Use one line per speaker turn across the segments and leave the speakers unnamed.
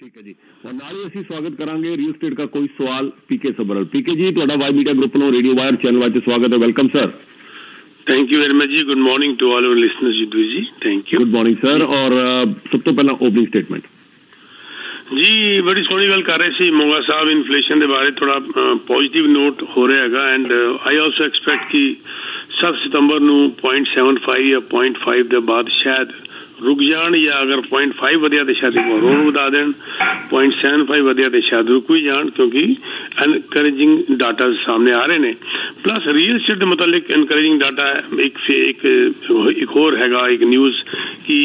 ठीक है जी और नाल ही ਅਸੀਂ ਸਵਾਗਤ ਕਰਾਂਗੇ ਰੀਅਲ ਸਟੇਟ ਦਾ ਕੋਈ ਸਵਾਲ ਪੀਕੇ ਸਬਰਲ ਪੀਕੇ ਜੀ ਤੁਹਾਡਾ ਵਾਈ ਮੀਡੀਆ ਗਰੁੱਪ ਨੂੰ ਰੇਡੀਓ ਵਾਇਰ ਚੈਨਲ ਵਿੱਚ ਸਵਾਗਤ ਹੈ welcome sir
thank you very much जी good morning to all our listeners जी जी thank you
good morning sir और सब तो पहला ओपनिंग स्टेटमेंट
जी बड़ी सोहनी गल कर रहे थे मोगा साहब इन्फ्लेशन के बारे थोड़ा पॉजिटिव नोट हो रहा है एंड आई ऑल्सो एक्सपैक्ट कि 7 सितंबर ਨੂੰ 0.75 या 0.5 के बाद शायद रुक जान या अगर 0.5 वधिया तो शायद एक और बता दें 0.75 वधिया तो शायद रुक भी जान क्योंकि एनकरेजिंग डाटा सामने आ रहे हैं प्लस रियल स्टेट के मतलब एनकरेजिंग डाटा एक होर हैगा एक न्यूज़ कि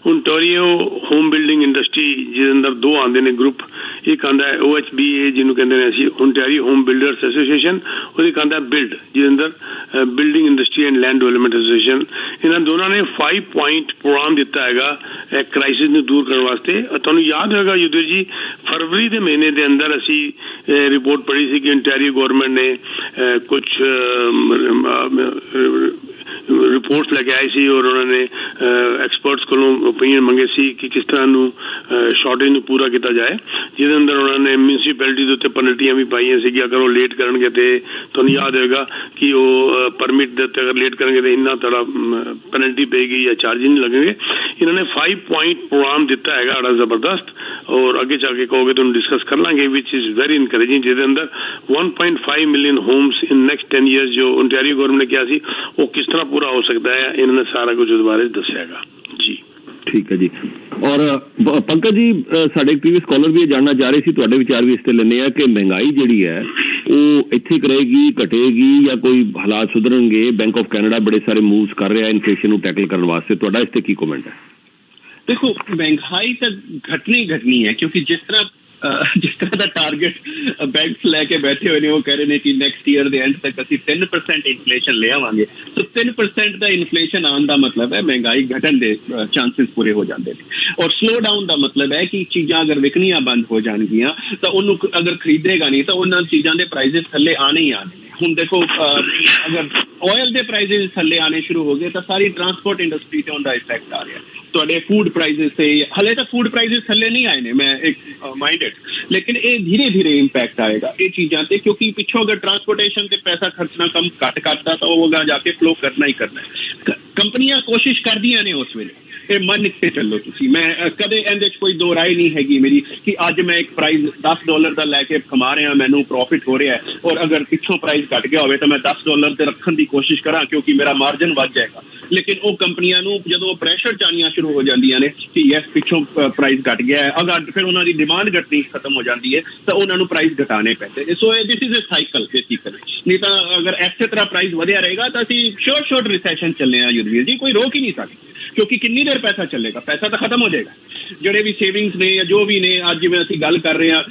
ओंटारियो होम बिल्डिंग इंडस्ट्री जिसके अंदर दो आते हैं ग्रुप एक आता है OHBA जिन्होंने कहते हैं असी ओंटारियो होम बिल्डर्स एसोसीएशन और एक आता है बिल्ड जिसके अंदर building industry and land development association इन्होंने दोनों ने 5 पॉइंट प्रोग्राम दिता है क्राइसिस ਨੂੰ दूर करने वास्ते ਤੁਹਾਨੂੰ याद होगा युद्धवीर जी फरवरी के महीने के अंदर असी रिपोर्ट पढ़ी थी कि ओंटारियो गवर्नमेंट ने कुछ रिपोर्ट्स लेके आई सी और उन्होंने एक्सपर्ट्स को ओपीनियन मंगे सी कि किस तरह शॉर्टेज ਨੂੰ पूरा किया जाए ਜਿਹਦੇ ਅੰਦਰ ਉਹਨਾਂ ਨੇ म्यूनसिपैलिटी ਦੇ ਉੱਤੇ ਪੈਨਲਟੀਆਂ ਵੀ ਪਾਈਆਂ ਸੀ ਕਿ ਅਗਰ ਉਹ ਲੇਟ ਕਰਨਗੇ ਤੇ ਤੁਹਾਨੂੰ ਯਾਦ ਹੋਏਗਾ ਕਿ ਉਹ ਪਰਮਿਟ ਦੇ ਉੱਤੇ ਅਗਰ ਲੇਟ ਕਰਨਗੇ ਤੇ ਇੰਨਾ ਤੜਾ ਪੈਨਲਟੀ ਪਏਗੀ ਜਾਂ ਚਾਰਜ ਨਹੀਂ ਲੱਗਣਗੇ ਇਹਨਾਂ ਨੇ 5 ਪੁਆਇੰਟ ਪ੍ਰੋਗਰਾਮ ਦਿੱਤਾ ਹੈਗਾ ਬੜਾ ਜ਼ਬਰਦਸਤ ਔਰ ਅੱਗੇ ਜਾ ਕੇ ਕਹੋਗੇ ਤੁਹਾਨੂੰ ਡਿਸਕਸ ਕਰ ਲਾਂਗੇ ਵਿਚ ਇਜ਼ ਵੈਰੀ ਇਨਕਰੇਜਿੰਗ ਜਿਹਦੇ ਅੰਦਰ 1.5 million homes in next 10 years ਜੋ ओंटारियो गवर्नमेंट ने किया सी वो किस तरह पूरा हो सकता है इन्होंने सारा कुछ उस बारे दसेगा जी
ठीक है जी और पंकज जी साडे प्रीवियस कॉलर भी जानना चाह रहे सी तुहाडे विचार भी इस ते लेने हैं कि महंगाई जिहड़ी है वो इत्थे करेगी घटेगी या कोई हालात सुधरनगे बैंक ऑफ कैनेडा बड़े सारे मूव्स कर रहा है इन्फ्लेशन को टैकल करने वास्ते तुहाडा इस ते की कमेंट है
देखो महंगाई तो घटनी है क्योंकि जिस तरह का टारगेट बैंक्स लैके बैठे हुए ने वो कह रहे हैं कि नेक्स्ट ईयर के एंड तक असं 3% इन्फ्लेशन ले आवांगे तो 3% का इन्फ्लेशन आने का मतलब है महंगाई घटन के चांसेस पूरे हो जाते हैं और स्लो डाउन का मतलब है कि चीज़ां अगर विकनियां बंद हो जाएगियां तो उन्होंने अगर खरीदेगा नहीं तो उन्होंने चीज़ों के प्राइजेस थले आने ही आने ਹੁਣ देखो अगर ऑयल के प्राइजेस थले आने शुरू हो गए तो सारी ट्रांसपोर्ट इंडस्ट्री से उनका इफेक्ट आ रहा है तो फूड प्राइजेस से हले तक फूड प्राइजेस थले नहीं आए ने मैं एक माइंडेड लेकिन ये धीरे धीरे इंपैक्ट आएगा ये चीज़ों से क्योंकि पिछों अगर ट्रांसपोर्टेशन से पैसा खर्चना कम घट करता तो वो जाके फ्लो करना ही करना है कंपनियां कोशिश कर दियां ने उस वेले मन के चलो तुसी मैं कदे एंदे कोई दो राय नहीं हैगी मेरी कि अज मैं एक प्राइस $10 का लैके कमा रहा मैनू प्रॉफिट हो रहा है और अगर पिछों प्राइस घट गया हो तो मैं $10 से रखने की कोशिश करा क्योंकि मेरा मार्जिन बढ़ जाएगा लेकिन वो कंपनियां जो प्रेशर चानियां शुरू हो जांदियां ने कि यस पिछों प्राइस घट गया है अगर फिर उन्होंने डिमांड घटनी खत्म हो जाती है तो उन्होंने प्राइस घटाने पैंदे so this is a cycle basically नहीं तो अगर इस तरह प्राइस वधिया रहेगा तो असीं शॉर्ट रिसेशन चलने युद्धवीर जी कोई रोक ही नहीं सकता क्योंकि कितनी देर पैसा चलेगा पैसा तो खत्म हो जाएगा ਜਿਹੜੇ ਵੀ ਸੇਵਿੰਗਸ ਨੇ ਜਾਂ ਜੋ ਵੀ ਨੇ ਅੱਜ ਜਿਵੇਂ ਅਸੀਂ ਗੱਲ ਕਰ ਰਹੇ ਹਾਂ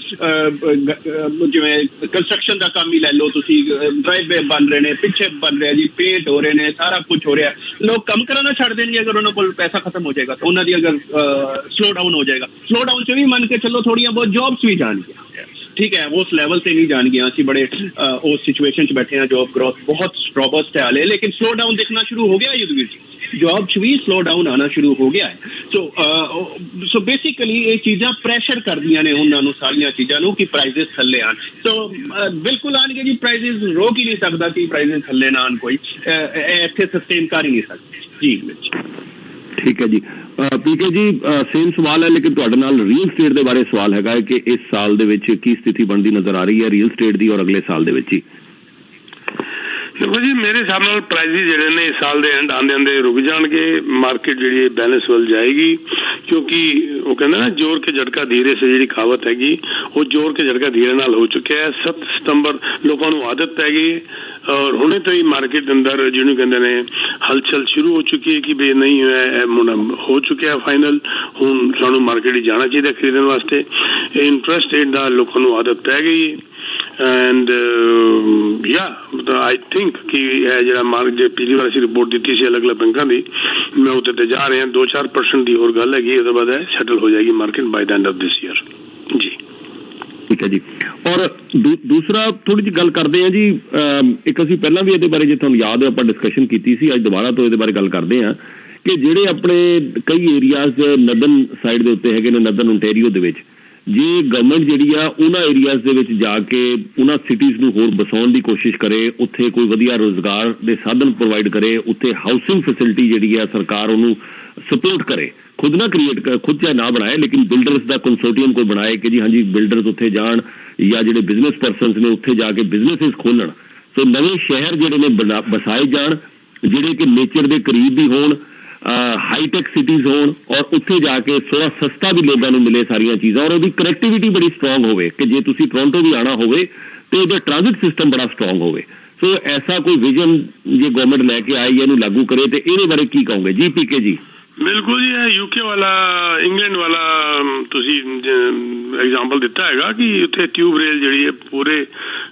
ਜਿਵੇਂ ਕੰਸਟਰਕਸ਼ਨ ਦਾ ਕੰਮ ਹੀ ਲੈ ਲਓ ਤੁਸੀਂ ਡਰਾਈਵੇ ਬਣ ਰਹੇ ਨੇ ਪਿੱਛੇ ਬਣ ਰਿਹਾ ਜੀ ਪੇਂਟ ਹੋ ਰਹੇ ਨੇ ਸਾਰਾ ਕੁਝ ਹੋ ਰਿਹਾ ਲੋਕ ਕੰਮ ਕਰਨਾ ਛੱਡ ਦੇਣਗੇ ਅਗਰ ਉਹਨਾਂ ਕੋਲ ਪੈਸਾ ਖਤਮ ਹੋ ਜਾਏਗਾ ਤਾਂ ਉਹਨਾਂ ਦੀ ਅਗਰ ਸਲੋ डाउन हो जाएगा स्लो डाउन ਚ ਵੀ ਮੰਨ ਕੇ ਚੱਲੋ ਥੋੜੀਆਂ ਬਹੁਤ ਜੌਬਸ ਵੀ ਜਾਣਗੀਆਂ ठीक है उस लेवल से नहीं जान गया असं बड़े उस सिचुएशन च बैठे हैं जॉब ग्रोथ बहुत रोबस्ट है हाले लेकिन स्लो डाउन दिखना शुरू हो गया युद्धवीर जी जॉब च भी स्लो डाउन आना शुरू हो गया है सो बेसिकली ये चीज़ां प्रेशर कर दियां ने उन्होंने सारिया चीज़ों कि प्राइजेस थले आन सो बिल्कुल आने जी प्राइजेस रोक ही नहीं सकता कि प्राइजेस थले ना आन कोई इत्थे सस्टेन कर ही नहीं सकते जी
ठीक है जी पीके जी सेम सवाल है लेकिन तुहाडे नाल रियल स्टेट के बारे सवाल है कि इस साल दे विच की स्थिति बनती नजर आ रही है रियल स्टेट की और अगले साल दे विच ही
देखो जी मेरे हिसाब नाल प्राइजेस जिहड़े ने इस साल दे एंड आंदे आंदे रुक जाणगे मार्केट जिहड़ी बैलेंस वल जाएगी क्योंकि वो कहते ना जोर के झटका धीरे से जिहड़ी कहावत हैगी वो जोर के झटका धीरे नाल हो चुका है 7 सितंबर लोगों को आदत पै गई और हुणे तो ही मार्केट के अंदर जिन्होंने कहते हैं हलचल शुरू हो चुकी है कि भाई नहीं हो चुका है फाइनल हुण सानू मार्केट जाना चाहिए खरीदने वास्ते इंटरेस्ट रेट का लोगों को आदत पै गई एंड या आई थिंक कि जो पिछली बार असीं रिपोर्ट दी सी अलग अलग बैंकों की मैं उत्ते जा रहे हैं 2-4% की होर गल हैगी उसके बाद सैटल हो जाएगी market by the end of this year जी
ठीक है जी और दूसरा थोड़ी जी गल करते हैं जी एक असीं पहलां भी इहदे बारे जे तुहानूं याद है आपां डिस्कशन कीती सी अज दोबारा तो इहदे बारे गल करते हैं कि जिहड़े अपने कई एरियाज नदन साइड दे उत्ते हैगे ने नदन ओंटारियो दे विच ਜੇ ਗਵਰਨਮੈਂਟ ਜਿਹੜੀ ਆ ਉਹਨਾਂ ਏਰੀਆਜ਼ ਦੇ ਵਿੱਚ ਜਾ ਕੇ ਉਹਨਾਂ ਸਿਟੀਜ਼ ਨੂੰ ਹੋਰ ਬਸਾਉਣ ਦੀ ਕੋਸ਼ਿਸ਼ ਕਰੇ, ਉੱਥੇ ਕੋਈ ਵਧੀਆ ਰੋਜ਼ਗਾਰ ਦੇ ਸਾਧਨ ਪ੍ਰੋਵਾਈਡ ਕਰੇ, ਉੱਥੇ ਹਾਊਸਿੰਗ ਫੈਸਿਲਿਟੀ ਜਿਹੜੀ ਆ ਸਰਕਾਰ ਉਹਨੂੰ ਸਪੋਰਟ ਕਰੇ, ਖੁਦ ਨਾ ਕ੍ਰੀਏਟ ਖੁਦ ਚਾਹੇ ਨਾ ਬਣਾਏ ਲੇਕਿਨ ਬਿਲਡਰਸ ਦਾ ਕੰਸੋਰਟੀਅਮ ਕੋਈ ਬਣਾਏ ਕਿ ਜੀ ਹਾਂਜੀ ਬਿਲਡਰਸ ਉੱਥੇ ਜਾਣ ਜਾਂ ਜਿਹੜੇ ਬਿਜ਼ਨਸ ਪਰਸਨਸ ਨੇ ਉੱਥੇ ਜਾ ਕੇ ਬਿਜ਼ਨਸਿਸ ਖੋਲ੍ਹਣ। ਸੋ ਨਵੇਂ ਸ਼ਹਿਰ ਜਿਹੜੇ ਨੇ ਬਸਾਏ ਜਾਣ ਜਿਹੜੇ ਕਿ ਨੇਚਰ ਦੇ ਕਰੀਬ ਵੀ ਹੋਣ, ਹਾਈਟੈਕ ਸਿਟੀਜ਼ ਹੋਣ ਔਰ ਉੱਥੇ ਜਾ ਕੇ ਥੋੜਾ ਸਸਤਾ ਵੀ ਲੋਕਾਂ ਨੂੰ ਮਿਲੇ ਸਾਰੀਆਂ ਚੀਜ਼ਾਂ ਔਰ ਉਹਦੀ ਕਨੈਕਟੀਵਿਟੀ ਬੜੀ ਸਟਰੋਂਗ ਹੋਵੇ ਕਿ ਜੇ ਤੁਸੀਂ ਟੋਰਾਂਟੋ ਵੀ ਆਉਣਾ ਹੋਵੇ ਤੇ ਉਹਦਾ ਟ੍ਰਾਂਜ਼ਿਟ ਸਿਸਟਮ ਬੜਾ ਸਟਰੋਂਗ ਹੋਵੇ। ਸੋ ਐਸਾ ਕੋਈ ਵਿਜ਼ਨ ਜੇ ਗਵਰਨਮੈਂਟ ਲੈ ਕੇ ਆਏ ਜਾਂ ਇਹਨੂੰ ਲਾਗੂ ਕਰੇ ਤੇ ਇਹਦੇ ਬਾਰੇ ਕੀ ਕਹੋਗੇ ਜੀ ਪੀਕੇ ਜੀ?
ਬਿਲਕੁਲ ਜੀ, ਇਹ ਯੂਕੇ ਵਾਲਾ ਇੰਗਲੈਂਡ ਵਾਲਾ ਤੁਸੀਂ ਐਗਜ਼ਾਮਪਲ ਦਿੱਤਾ ਹੈਗਾ ਕਿ ਉੱਥੇ ਟਿਊਬ ਰੇਲ ਜਿਹੜੀ ਹੈ ਪੂਰੇ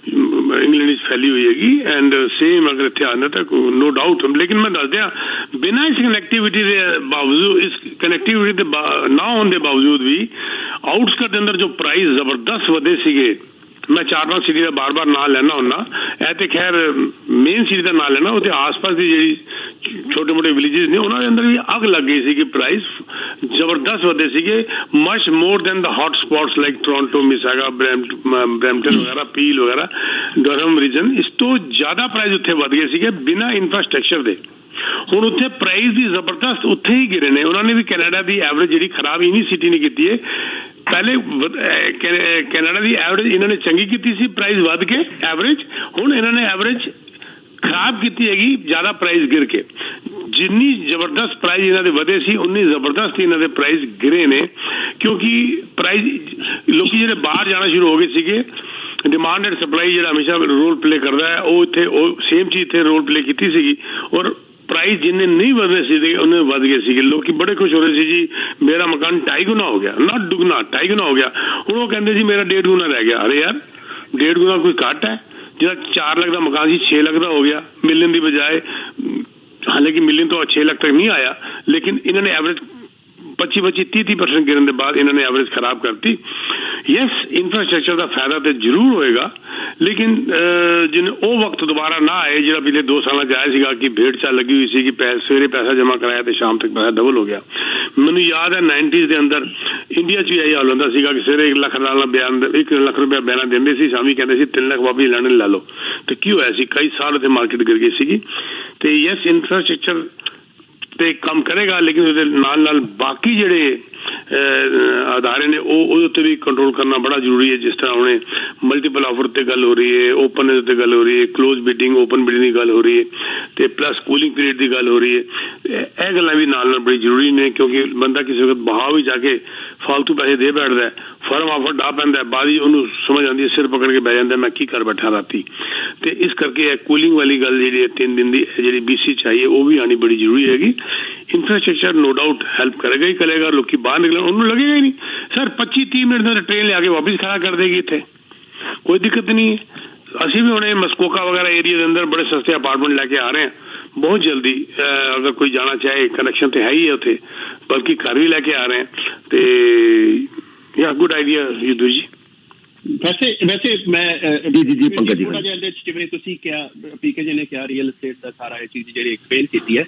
ਇੰਗਲੈਂਡ ਵਿੱਚ ਫੈਲੀ ਹੋਈ ਹੈਗੀ ਐਂਡ ਸੇਮ ਅਗਰ ਇੱਥੇ ਆਉਂਦਾ ਤਾਂ ਨੋ ਡਾਊਟ। ਲੇਕਿਨ ਮੈਂ ਦੱਸ ਦਿਆਂ ਬਿਨਾਂ ਇਸ ਕਨੈਕਟੀਵਿਟੀ ਦੇ ਬਾਵਜੂਦ, ਇਸ ਕਨੈਕਟੀਵਿਟੀ ਦੇ ਨਾ ਹੋਣ ਦੇ ਬਾਵਜੂਦ ਵੀ ਆਊਟਸਕਟ ਦੇ ਅੰਦਰ ਜੋ ਪ੍ਰਾਈਸ ਜ਼ਬਰਦਸਤ ਵਧੇ ਸੀਗੇ। मैं 4-5 सिटी का बार बार ना लेना होना, ऐ तो खैर मेन सिटी का ना लेना, वो आस पास की जी छोटे मोटे विलेजेस ने उन्होंने अंदर भी अग लग गई सी, प्राइस जबरदस्त वधे सीगे, much more than the hot spots like Toronto, मिसागा, Brampton वगैरह, पील वगैरह, डरहम रीजन, इस तो ज्यादा प्राइस उत्थे वध गए सीगे बिना इंफ्रास्ट्रक्चर दे। ਹੁਣ ਉੱਥੇ ਪ੍ਰਾਈਸ ਦੀ ਜ਼ਬਰਦਸਤ ਉੱਥੇ ਹੀ ਗਿਰੇ ਨੇ। ਉਹਨਾਂ ਨੇ ਵੀ ਕੈਨੇਡਾ ਦੀ ਐਵਰੇਜ ਜਿਹੜੀ ਖਰਾਬ ਇਨੀ ਸਿਟੀ ਨੇ ਕੀਤੀ ਹੈ, ਪਹਿਲੇ ਕੈਨੇਡਾ ਦੀ ਐਵਰੇਜ ਇਹਨਾਂ ਨੇ ਚੰਗੀ ਕੀਤੀ ਸੀ, ਪ੍ਰਾਈਸ ਵੱਧ ਕੇ ਐਵਰੇਜ, ਹੁਣ ਇਹਨਾਂ ਨੇ ਐਵਰੇਜ ਖਰਾਬ ਕੀਤੀ ਹੈਗੀ ਜ਼ਿਆਦਾ ਪ੍ਰਾਈਸ ਗਿਰ ਕੇ। ਜਿੰਨੀ ਜ਼ਬਰਦਸਤ ਪ੍ਰਾਈਸ ਇਹਨਾਂ ਦੇ ਵਧੇ ਸੀ ਉਨੀ ਜ਼ਬਰਦਸਤ ਇਹਨਾਂ ਦੇ ਪ੍ਰਾਈਸ ਗਿਰੇ ਨੇ, ਕਿਉਂਕਿ ਪ੍ਰਾਈਸ ਲੋਕੀ ਜਿਹੜੇ ਬਾਹਰ ਜਾਣਾ ਸ਼ੁਰੂ ਹੋ ਗਏ ਸੀਗੇ, डिमांड एंड सप्लाई जो हमेशा रोल प्ले करता है वो इतने सेम चीज इतने रोल प्ले की सी और प्राइस जिन्ने नहीं बढ़ने सी उन्हें बढ़ गए थे। लोग बड़े खुश हो रहे थे जी मेरा मकान 2.5 गुना हो गया, ना दुगना 2.5 गुना हो गया। हूँ वो कहते जी मेरा 1.5 गुना रह गया। अरे यार 1.5 गुना कोई घट है, जो 4 लाख का मकान जी 6 लाख का हो गया मिलियन की बजाय। हालांकि मिलियन तो 6 लाख तक नहीं आया, लेकिन इन्होंने एवरेज 25-30% गिरन के बाद इन्होंने एवरेज खराब करती। यस इंफ्रास्ट्रक्चर का फायदा तो जरूर होएगा, लेकिन जिन्हें वो वक्त दोबारा ना आए जो पिछले 2 साल जाया सीगा कि भेड़ चाल लगी हुई सी कि सवेरे पैसा जमा कराया तो शाम तक पैसा डबल हो गया। मैनू याद है 90s के अंदर इंडिया च भी यही हाल होता सीगा कि सवेरे 1 लाख बयान 1 लाख रुपया बयाना देंगे सी, शामी कहते सी 3 लाख वापस लैंड ला लो। तो की होया सी कई साल उत्थे मार्केट गिर गई सी। तो यस इंफ्रास्ट्रक्चर ਤੇ ਕੰਮ ਕਰੇਗਾ, ਲੇਕਿਨ ਉਹਦੇ ਨਾਲ ਨਾਲ ਬਾਕੀ ਜਿਹੜੇ ਅਦਾਰੇ ਨੇ ਉਹਦੇ ਉੱਤੇ ਵੀ ਕੰਟਰੋਲ ਕਰਨਾ ਬੜਾ ਜ਼ਰੂਰੀ ਹੈ। ਜਿਸ ਤਰ੍ਹਾਂ ਹੁਣੇ ਮਲਟੀਪਲ ਆਫਰ ਤੇ ਗੱਲ ਹੋ ਰਹੀ ਹੈ, ਓਪਨ ਤੇ ਗੱਲ ਹੋ ਰਹੀ ਹੈ, ਕਲੋਜ਼ ਬਿਡਿੰਗ ਓਪਨ ਬਿਡਿੰਗ ਦੀ ਗੱਲ ਹੋ ਰਹੀ ਹੈ ਤੇ ਪਲੱਸ ਕੂਲਿੰਗ ਪੀਰੀਅਡ ਦੀ ਗੱਲ ਹੋ ਰਹੀ ਹੈ। ਇਹ ਗੱਲਾਂ ਵੀ ਨਾਲ ਨਾਲ ਬੜੀ ਜ਼ਰੂਰੀ ਨੇ, ਕਿਉਂਕਿ ਬੰਦਾ ਕਿਸੇ ਵਕਤ ਬਾਹਰ ਵੀ ਜਾ ਕੇ ਫਾਲਤੂ ਪੈਸੇ ਦੇ ਬੈਠਦਾ, ਫਰਮ ਆਫਰ ਡਾ ਪੈਂਦਾ, ਬਾਅਦ ਹੀ ਉਹਨੂੰ ਸਮਝ ਆਉਂਦੀ ਹੈ, ਸਿਰ ਪਕੜ ਕੇ ਬਹਿ ਜਾਂਦਾ ਮੈਂ ਕੀ ਕਰ ਬੈਠਾ ਰਾਤੀ। ਤੇ ਇਸ ਕਰਕੇ ਇਹ ਕੂਲਿੰਗ ਵਾਲੀ ਗੱਲ ਜਿਹੜੀ 3 ਦਿਨ ਦੀ ਜਿਹੜੀ BC ਚਾਹੀਏ ਉਹ ਵੀ ਆਣੀ ਬੜੀ ਜ਼ਰੂਰੀ ਹੈਗੀ। इंफ्रास्ट्रक्चर नो डाउट हेल्प करेगा ही करेगा, लोग बाहर निकले उन्होंने लगेगा ही नहीं सर 25-30 मिनट में ट्रेन ले आके वापस खड़ा कर देगी, इतने कोई दिक्कत नहीं है। असी भी होने मस्कोका वगैरह एरिया के अंदर बड़े सस्ते अपार्टमेंट लेके आ रहे हैं, बहुत जल्दी अगर कोई जाना चाहे कनेक्शन तो है ही है उसे, बल्कि घर भी लेके आ रहे हैं। तो या गुड आइडिया युद्धवीर जी।
वैसे मैं
जी पंकज जी
थोड़ा जिहा ਇਹਦੇ ਚ ਜਿਵੇਂ ਤੁਸੀਂ ਕਿਹਾ ਪੀਕੇ ਜੀ ਨੇ ਕਿਹਾ ਰੀਅਲ ਏਸਟੇਟ ਦਾ ਸਾਰਾ ਇਹ ਚੀਜ਼ ਜਿਹੜੀ ਐਕਸਪਲੇਨ ਕੀਤੀ ਹੈ,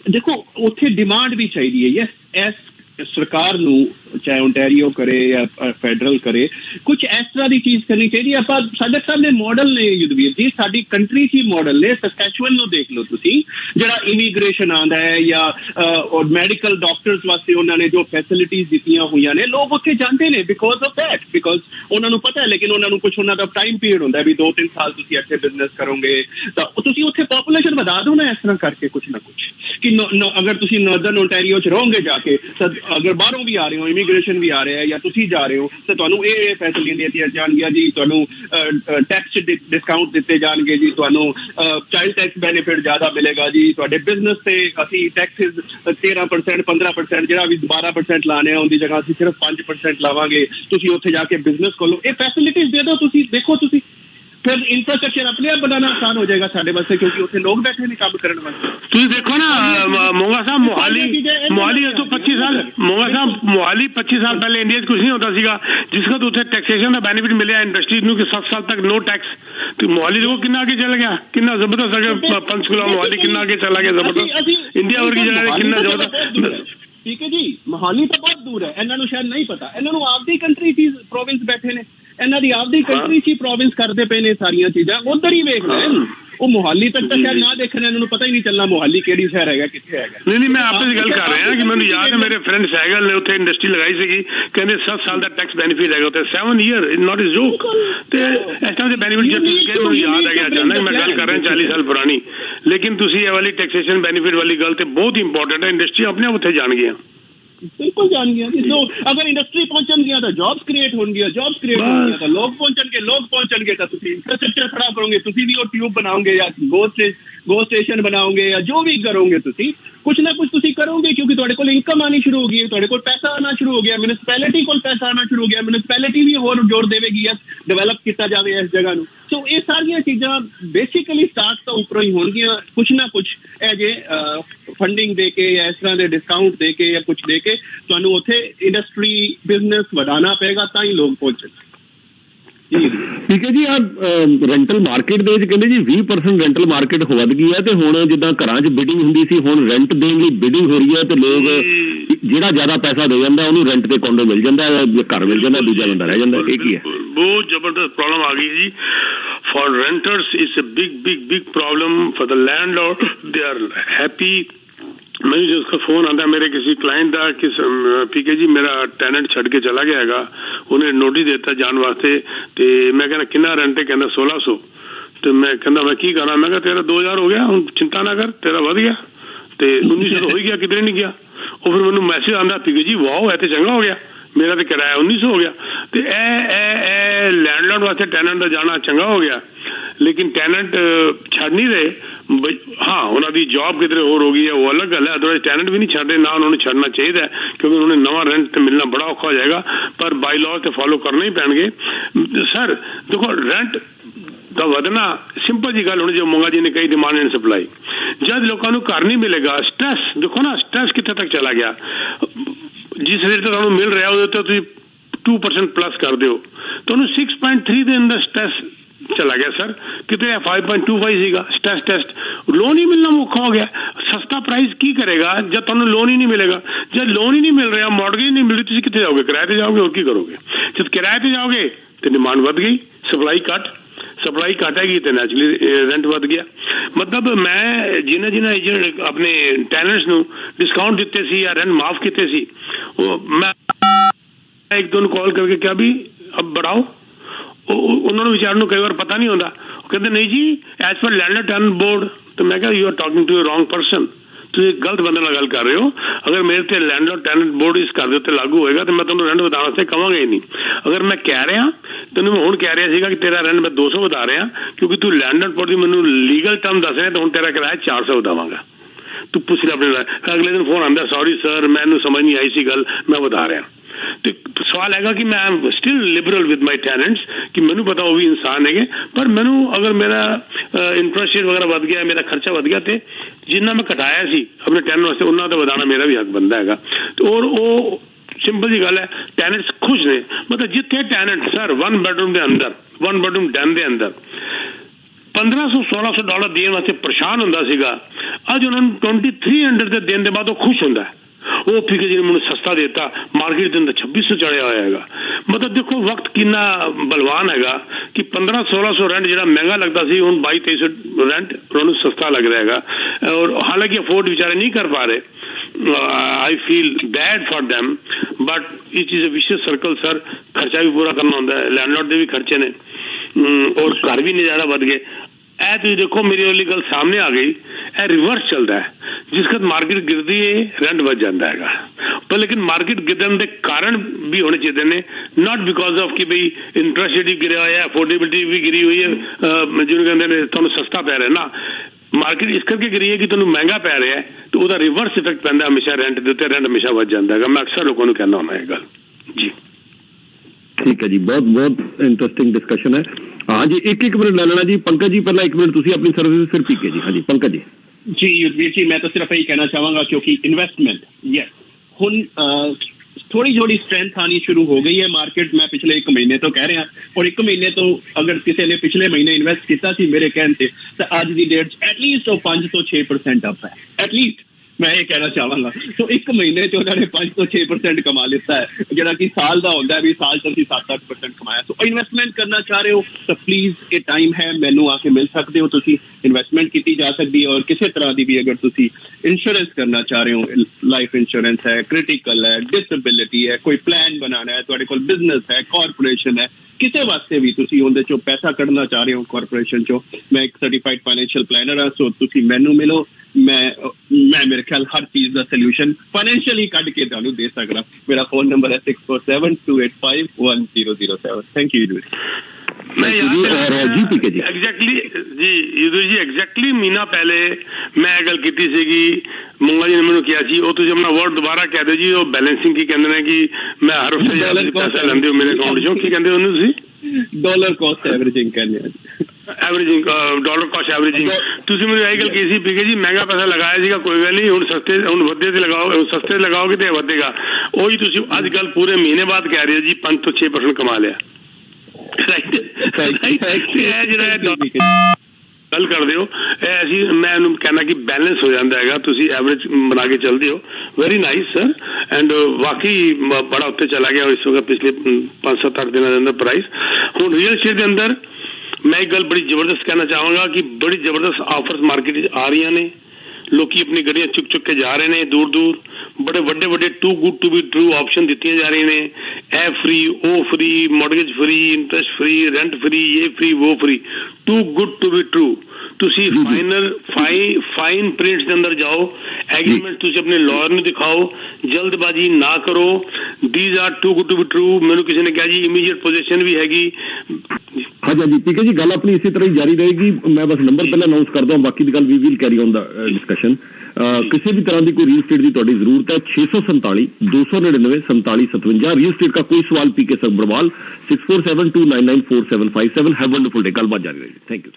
ਦੇਖੋ ਉੱਥੇ ਡਿਮਾਂਡ ਵੀ ਚਾਹੀਦੀ ਹੈ। ਯੈਸ ਸਰਕਾਰ ਨੂੰ ਚਾਹੇ ਓਨਟਾਰੀਓ ਕਰੇ ਜਾਂ ਫੈਡਰਲ ਕਰੇ ਕੁਝ ਇਸ ਤਰ੍ਹਾਂ ਦੀ ਚੀਜ਼ ਕਰਨੀ ਚਾਹੀਦੀ ਹੈ। ਆਪਾਂ ਸਾਡੇ ਸਾਹਮਣੇ ਮਾਡਲ ਨੇ ਯੁੱਧਵੀਰ ਜੀ, ਸਾਡੀ ਕੰਟਰੀ 'ਚ ਹੀ ਮਾਡਲ ਨੇ। ਸਸਕੈਚੁਅਨ ਨੂੰ ਦੇਖ ਲਓ ਤੁਸੀਂ, ਜਿਹੜਾ ਇਮੀਗ੍ਰੇਸ਼ਨ ਆਉਂਦਾ ਹੈ ਜਾਂ ਮੈਡੀਕਲ ਡਾਕਟਰਸ ਵਾਸਤੇ ਉਹਨਾਂ ਨੇ ਜੋ ਫੈਸਿਲਿਟੀਜ਼ ਦਿੱਤੀਆਂ ਹੋਈਆਂ ਨੇ, ਲੋਕ ਉੱਥੇ ਜਾਂਦੇ ਨੇ ਬਿਕੋਜ਼ ਆਫ ਦੈਟ, ਬਿਕੋਜ਼ ਉਹਨਾਂ ਨੂੰ ਪਤਾ ਹੈ। ਲੇਕਿਨ ਉਹਨਾਂ ਨੂੰ ਕੁਛ ਉਹਨਾਂ ਦਾ ਟਾਈਮ ਪੀਰੀਅਡ ਹੁੰਦਾ ਵੀ 2-3 ਸਾਲ ਤੁਸੀਂ ਇੱਥੇ ਬਿਜ਼ਨਸ ਕਰੋਗੇ ਤਾਂ ਤੁਸੀਂ ਉੱਥੇ ਪੋਪੂਲੇਸ਼ਨ ਵਧਾ ਦਿਓ ਨਾ ਇਸ ਤਰ੍ਹਾਂ ਕਰਕੇ ਕੁਛ ਨਾ ਕੁਛ। ਕਿ ਅਗਰ ਤੁਸੀਂ ਨਾਰਦਰਨ ਓਨਟਾਰੀਓ 'ਚ ਰਹੋਗੇ ਜਾ ਕੇ, ਤਾਂ ਅਗਰ ਬਾਹਰੋਂ ਵੀ ਆ ਰਹੇ ਹੋ, ਇਮੀਗ੍ਰੇਸ਼ਨ ਵੀ ਆ ਰਿਹਾ ਜਾਂ ਤੁਸੀਂ ਜਾ ਰਹੇ ਹੋ, ਤਾਂ ਤੁਹਾਨੂੰ ਇਹ ਫੈਸਿਲਿਟੀਆਂ ਦਿੱਤੀਆਂ ਜਾਣਗੀਆਂ ਜੀ, ਤੁਹਾਨੂੰ ਟੈਕਸ ਡਿਸਕਾਊਂਟ ਦਿੱਤੇ ਜਾਣਗੇ ਜੀ, ਤੁਹਾਨੂੰ ਚਾਈਲਡ ਟੈਕਸ ਬੈਨੀਫਿਟ ਜ਼ਿਆਦਾ ਮਿਲੇਗਾ ਜੀ, ਤੁਹਾਡੇ ਬਿਜ਼ਨਸ ਤੇ ਅਸੀਂ ਟੈਕਸਿਸ 13% 15% ਜਿਹੜਾ ਵੀ 12% ਲਾਣੇ ਆ ਉਹਦੀ ਜਗ੍ਹਾ ਅਸੀਂ ਸਿਰਫ 5% ਲਾਵਾਂਗੇ, ਤੁਸੀਂ ਉੱਥੇ ਜਾ ਕੇ ਬਿਜ਼ਨਸ ਖੋਲੋ। ਇਹ ਫੈਸਿਲਿਟੀਜ਼ ਦੇ ਦਿਓ ਤੁਸੀਂ, ਦੇਖੋ ਤੁਸੀਂ फिर इंफ्रास्ट्रक्चर अपने आप बनाना आसान हो जाएगा साढ़े वास्ते, क्योंकि उत्थे लोग बैठे नहीं काम करने वास्ते।
तुम देखो ना मोगा साहब मोहाली तो 25 साल मोगा साहब मोहाली 25 साल पहले इंडिया कुछ नहीं होता सीगा, जिसका तो उत्थे टैक्सेशन का बेनिफिट मिले इंडस्ट्रीज नूं कि 7 साल तक नो टैक्स। तो मोहाली देखो कितना आगे चल गया, कितना जबरदस्त अगर पंचकुला मोहाली कितना आगे चला गया, जबरदस्त इंडिया वर्गी जगह कितना जबरदस्त।
ठीक है जी, मोहाली तो बहुत दूर है, इन्होंने शायद नहीं पता, इन्होंने आपदी कंट्री ची प्रोविंस बैठे ने, इन्हों की आपदी कंट्री ची प्रोविंस करते पे ने सारिया चीज़ां, उधर ही वेख लें। वो मोहाली तक तो शायद ना देखने, इन्होंने पता ही नहीं चलना मोहाली केड़ी शहर है कितने है।
नहीं मैं आपसे गल कर रहा कि मैं याद है मेरे फ्रेंड सैगल ने उत्थे इंडस्ट्री लगाई सी, कहते 7 साल का टैक्स बेनिफिट है उत्थे, 7 ईयर नॉट इज जोक। तो इस तरह के बेनिफिट जो तुसीं कहे मैनूं याद आ गया अचानक, मैं गल कर रहा 40 साल पुरानी, लेकिन तुसीं ये वाली टैक्सेशन बेनिफिट वाली गल तो बहुत इंपॉर्टेंट है। इंडस्ट्री अपने आप उत्थे जान गया,
बिल्कुल जान गया। तो अगर इंडस्ट्री पहुंचन गया तो जॉब्स क्रिएट होंगे, जॉब्स क्रिएट होंगे तो लोग पहुंचन तो तुम इंफ्रास्ट्रक्चर खड़ा करोगे, तुम भी वो ट्यूब बनाओगे या गो स्टेशन बनाओगे या जो भी करोगे, तुम कुछ ना कुछ तुम करोगे, क्योंकि तुम्हारे को इनकम आनी शुरू होगी, तुम्हारे को पैसा आना शुरू हो गया, म्यूनिसिपैलिटी को पैसा आना शुरू हो गया, म्यूनिसिपैलिटी भी होर जोर देगी या डेवलप किया जाए इस जगह। सो ये सारिया चीज़ां बेसिकली स्टार्ट तो उपरों ही होंगियां, कुछ ना कुछ जे फंडिंग दे के या इस तरह के डिस्काउंट दे के या कुछ दे के तुहानूं उत्थे इंडस्ट्री बिजनेस बढ़ाना पेगा तां ही लोग पहुंचण।
ठीक है जी। रेंटल मार्केट ਦੇ ਵਿੱਚ ਕਹਿੰਦੇ ਜੀ 20% ਰੈਂਟਲ ਮਾਰਕੀਟ ਵਧ ਗਈ ਹੈ, ਤੇ ਹੁਣ ਜਿੱਦਾਂ ਘਰਾਂ 'ਚ ਬਿਡਿੰਗ ਹੁੰਦੀ ਸੀ, ਹੁਣ ਰੈਂਟ ਦੇਣ ਲਈ ਬਿਡਿੰਗ ਹੋ ਰਹੀ ਹੈ, ਤੇ ਲੋਕ ਜਿਹੜਾ ਜ਼ਿਆਦਾ ਪੈਸਾ ਦੇ ਜਾਂਦਾ ਉਹਨੂੰ ਰੈਂਟ ਤੇ ਕੋਂਡੋ ਮਿਲ ਜਾਂਦਾ, ਘਰ ਮਿਲ ਜਾਂਦਾ, ਦੂਜਾ ਬੰਦਾ ਰਹਿ ਜਾਂਦਾ। ਇਹ ਕੀ ਹੈ?
ਬਹੁਤ ਜ਼ਬਰਦਸਤ ਪ੍ਰੋਬਲਮ ਆ ਗਈ ਜੀ। For renters it's a big problem, for the landlord they are happy. मैं जिसका फोन आता मेरे किसी क्लाइंट का कि पीके जी मेरा टैनेंट छड़ के चला गया है, उन्हें नोटिस देता जान वास्ते, तो मैं कहना कितना रेंट है, कहना 1600। तो मैं कहना मैं की करा, मैं तेरा 2000 हो गया, हम चिंता ना कर, तेरा वध गया, तो 1900 हो गया, कितने नहीं गया। और फिर मैंने मैसेज आता पीके जी वाह है तो चंगा हो गया, मेरा तो किराया 1900 हो गया। तो लैंडलॉर्ड वास्ते टैनेंट का जाना चंगा हो गया, लेकिन टैनेंट छड़ नहीं रहे। हाँ उन्होंने जॉब किधरे होर हो गई है वो अलग गल है, अदरवाइज टैनेंट भी नहीं छड़ रहे, ना उन्होंने छड़ना चाहिए, क्योंकि उन्होंने नवा रेंट मिलना बड़ा औखा हो जाएगा, पर बाई लॉ तो फॉलो करने ही पैणगे। सर देखो रेंट का वधना सिंपल जी गल होनी, जो मंगा जी ने कही डिमांड एंड सप्लाई, जब लोगों को घर नहीं मिलेगा, स्ट्रेस देखो ना, स्ट्रेस कितने तक चला गया। जिस रेट से तुहानूं मिल रहा है 2% प्लस कर दो, तो 6.3 ਦੇ अंदर स्ट्रेस चला गया। सर कितने 5.25 सीगा स्ट्रेस टेस्ट, लोन ही मिलना औखा हो गया। सस्ता प्राइस की करेगा जब तुहानूं लोन ही नहीं मिलेगा, जब लोन ही नहीं मिल रहा, मॉर्गेज नहीं मिल रही, तुसीं कित्थे जाओगे? किराए ते जाओगे, और की करोगे? जब किराए ते जाओगे तो डिमांड बढ़ गई, सप्लाई घटेगी तो नैचुरली रेंट बढ़ गया। मतलब मैं जिन्हें अपने टैनेंट्स नूं डिस्काउंट दिते सी या रेंट माफ किते सी, वो मैं एक दो कॉल करके क्या भी अब बढ़ाओ, उन्होंने विचार कई बार पता नहीं होता, कहते नहीं जी as per landlord tenant board. तो मैं कहा you are talking to a wrong person, तुम गलत बंदे नाल गल कर रहे हो। अगर मेरे ते लैंडलॉर्ड टैनेंट बोर्ड इस घर के लागू होएगा तो मैं तुहानूं रेंट वधाउण वास्ते कहांगा ही नहीं। अगर मैं कह रहा तैनूं मैं हुण कह रहा सीगा कि तेरा रेंट मैं 200 वधा रहा, क्योंकि तू लैंडलॉर्ड बोर्ड दी मैनूं लीगल टर्म दस रहा, तो हुण तेरा किराया 400 वधावांगा। तू पुछ ले अपने, अगले दिन फोन आंदा सॉरी सर मैनूं समझ नहीं आई सी गल, मैं वधा रहा। तो सवाल है कि मैं I am still liberal with my tenants, कि मैनू पता वो भी इंसान है, पर मैनू अगर मेरा इंटरेस्ट रेट वगैरह बढ़ गया, मेरा खर्चा बढ़ गया, तो जिन्ना मैं घटाया सी अपने टैनेंट वास्ते उन्ना तो वधाना मेरा भी हक बनता है। तो और वो सिंपल जी गल है, टैनेंट्स खुश ने। मतलब जिथे टैनेंट सर 1 बेडरूम के अंदर 1 बेडरूम डैम के अंदर $1500-1600 देने वास्ते परेशान होंदा सीगा, अज उन्होंने 2300 के देने के बाद वो खुश होंदा है। वो पीके जी ने मैंने सस्ता देता, मार्केट के अंदर 2600 चढ़िया हुआ है। मतलब देखो वक्त कितना बलवान है कि 1500-1600 रेंट जो महंगा लगता सी, हुण 2200 रेंट उन्होंने सस्ता लग रहा है। और हालांकि अफोर्ड बेचारे नहीं कर पा रहे, I feel bad for them, but it is a vicious circle sir. खर्चा भी पूरा करना होता है, लैंडलॉर्ड के भी खर्चे ने, और घर भी नहीं ज्यादा बढ़ गए। ऐ तुम देखो मेरी वाली गल सामने आ गई, ऐ रिवर्स चलता है, जिसका मार्केट गिरती है रेंट बढ़ जाता है। पर लेकिन मार्केट गिरने के कारण भी होने चाहिए ने, नॉट बिकॉज ऑफ कि भाई इंटरेस्ट रेट गिरा है, अफोर्डेबिलिटी भी गिरी हुई है, जिन्होंने कहते तुहानूं सस्ता पै रहा है ना, मार्केट इस करके गिरी है कि तुहानूं महंगा पै रहा है, तो उसका रिवर्स इफेक्ट पैंदा हमेशा रेंट के उत्ते, रेंट हमेशा बढ़ जाता है। मैं अक्सर लोगों को कहना होना है गल जी।
ठीक है जी, बहुत बहुत इंटरेस्टिंग डिस्कशन है। हाँ जी, एक मिनट ले लेना जी। पंकज जी पहला 1 मिनट तुसी अपनी सर्विस फिर पीके जी। हाँ जी पंकज जी।
जी युद्धवीर जी, मैं तो सिर्फ यही कहना चाहूंगा क्योंकि इन्वेस्टमेंट यस हुण थोड़ी स्ट्रेंथ आनी शुरू हो गई है मार्केट। मैं पिछले 1 महीने तो कह रहा, और 1 महीने तो अगर किसी ने पिछले महीने इन्वेस्ट किया मेरे कहने से, तो आज की डेट एटलीस्ट 5 तो 6% अप है एटलीस्ट। मैं ये कहना चाहांगा तो 1 महीने च उन्होंने 5 ਤੋਂ 6% कमा लिता है ਜਿਹੜਾ ਕਿ ਸਾਲ ਦਾ ਹੁੰਦਾ ਵੀ ਸਾਲ ਚ ਅਸੀਂ 7-8% ਕਮਾਇਆ ਸੋ ਇਨਵੈਸਟਮੈਂਟ ਕਰਨਾ ਚਾਹ ਰਹੇ ਹੋ ਤਾਂ ਪਲੀਜ਼ ਇਹ ਟਾਈਮ ਹੈ ਮੈਨੂੰ ਆ ਕੇ ਮਿਲ ਸਕਦੇ ਹੋ ਤੁਸੀਂ ਇਨਵੈਸਟਮੈਂਟ ਕੀਤੀ ਜਾ ਸਕਦੀ ਹੈ ਔਰ ਕਿਸੇ ਤਰ੍ਹਾਂ ਦੀ ਵੀ ਅਗਰ ਤੁਸੀਂ इंश्योरेंस करना चाह रहे हो लाइफ इंश्योरेंस है क्रिटिकल है डिसेबिलिटी है कोई प्लान बनाना है तुहाडे कोल बिजनेस है कॉरपोरेशन है किसी वास्ते भी तुसी उहदे चों पैसा कढना चाह रहे हो कॉरपोरेशन चों मैं एक सर्टिफाइड फाइनेंशियल प्लानर हाँ सो तुसी मैनू मिलो मैं मेरे ख्याल हर चीज का सोल्यूशन फाइनेंशियली कढ के तुहानू दे सकदा मेरा फोन नंबर है 6472851007 थैंक यू
एग्जैक्टली महीना पहले मैं गल की सीगी मुंगा जी ने मैंने किया सी तुम अपना वर्ड दोबारा कह दो जी बैलेंसिंग की कहते हैं कि मैं हर हफ्ते पैसा लेंदे हो मेरे अकाउंट चो की कहते हो
डॉलर कॉस्ट एवरेजिंग करने
एवरेजिंग डॉलर कॉस्ट एवरेजिंग तुसी मेरी यही गल की सी पीके जी महंगा पैसा लगाया सीगा कोई गल नहीं हुण सस्ते हुण वधे ते लगाओ सस्ते लगाओगे तो वधेगा ਉਹੀ ਤੁਸੀਂ ਅੱਜ ਕੱਲ ਪੂਰੇ ਮਹੀਨੇ ਬਾਅਦ ਕਹਿ ਰਹੇ ਹੋ ਜੀ 5 ਤੋਂ 6% ਕਮਾ ਲਿਆ ਗੱਲ ਕਰਦੇ ਹੋ ਅਸੀਂ ਮੈਂ ਇਹਨੂੰ ਕਹਿਣਾ ਕਿ ਬੈਲੈਂਸ ਹੋ ਜਾਂਦਾ ਹੈਗਾ ਤੁਸੀਂ ਐਵਰੇਜ ਬਣਾ ਕੇ ਚੱਲਦੇ ਹੋ ਵੈਰੀ ਨਾਈਸ ਸਰ ਐਂਡ ਵਾਕਈ ਬੜਾ ਉੱਤੇ ਚਲਾ ਗਿਆ ਇਸ ਵਕਤ ਪਿਛਲੇ 5-7-8 ਦਿਨਾਂ ਦੇ ਅੰਦਰ ਪ੍ਰਾਈਸ ਹੁਣ ਰੀਅਲ ਸਟੇਟ ਦੇ ਅੰਦਰ ਮੈਂ ਇੱਕ ਗੱਲ ਬੜੀ ਜ਼ਬਰਦਸਤ ਕਹਿਣਾ ਚਾਹਾਂਗਾ ਕਿ ਬੜੀ ਜ਼ਬਰਦਸਤ ਆਫਰਸ ਮਾਰਕੀਟ 'ਚ ਆ ਰਹੀਆਂ ਨੇ ਲੋਕੀ ਆਪਣੀ ਗੱਡੀਆਂ ਚੁੱਕ ਕੇ ਜਾ ਰਹੇ ਨੇ ਦੂਰ ਦੂਰ बड़े ਵੱਡੇ ਵੱਡੇ too good to be true option ਦਿੱਤੀਆਂ ਜਾ रही ने ए फ्री ओ free mortgage free interest free rent free ये फ्री वो free too good to be true ਤੁਸੀਂ फाइन प्रिंट्स के अंदर जाओ एग्रीमेंट ਤੁਸੀਂ अपने लॉयर ਨੂੰ दिखाओ जल्दबाजी ना करो these are too good to be true मैंने किसी ने कहा जी इमीडिएट पोजीशन भी हैगी
हाँ जी ठीक है जी गल अपनी इसी तरह ही जारी रहेगी मैं बस नंबर पहले अनाउंस कर दूं बाकी दी गल we will carry on the discussion किसी भी तरह की कोई रियल एस्टेट की तुहाडी जरूरत है 647 299 4757 रियल एस्टेट का कोई सवाल पीके सब्रवाल 6472994757 हैव वंडरफुल डे कल बात जारी रहेगी थैंक यू